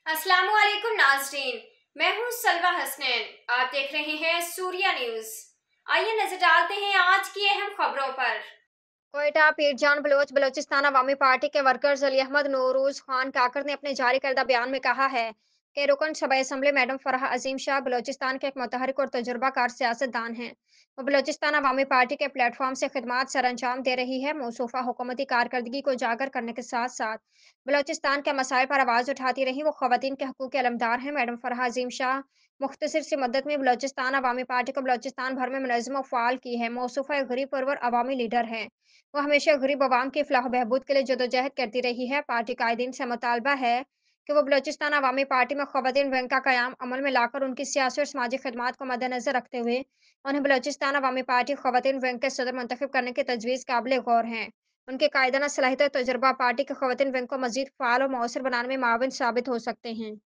अस्सलाम वालेकुम नाज़रीन। मैं हूँ सलवा हसनैन। आप देख रहे हैं सूर्या न्यूज़। आइए नजर डालते हैं आज की अहम खबरों पर। कोयटा पीरजान बलोच बलोचिस्तान अवामी पार्टी के वर्कर्स अली अहमद नौरोज खान काकर ने अपने जारी करदा बयान में कहा है कि रुकन शबे असम्बली मैडम फराह अजीम शाह बलोचिस्तान के एक मुतहरिक और तजुर्बाकार सियासतदान हैं। वो बलोचिस्तान अवामी पार्टी के प्लेटफॉर्म से खिदमात सर अंजाम दे रही है। मौसूफा हुकूमती कारकर्दगी को उजागर करने के साथ साथ बलोचिस्तान के मसाइल पर आवाज़ उठाती रही। वो खवातीन के हकूक़ के अलमदार हैं। मैडम फराह अजीम शाह मुख्तसर सी मदत में बलोचिस्तान अवामी पार्टी को बलोचिस्तान भर में मुनज़्ज़म और फ़ाल की है। मौसूफा एक गरीब परवर अवामी लीडर है। वो हमेशा गरीब अवाम की फलाह बहबूद के लिए जदोजहद करती रही है। पार्टी कायदीन से मुतालबा है कि वो बलोचिस्तान अवामी पार्टी में ख़वातीन विंग का क़याम अमल में लाकर उनकी सियासी और समाजी खिदमात को मद्देनज़र रखते हुए उन्हें बलोचिस्तान अवामी पार्टी ख़वातीन विंग के सदर मुंतखब करने की तजवीज़ काबिल गौर है। उनकी कायदाना सलाहियत और तजुर्बा पार्टी के ख़वातीन विंग को मज़ीद फ़ाल और मौसर बनाने में माविन साबित हो सकते हैं।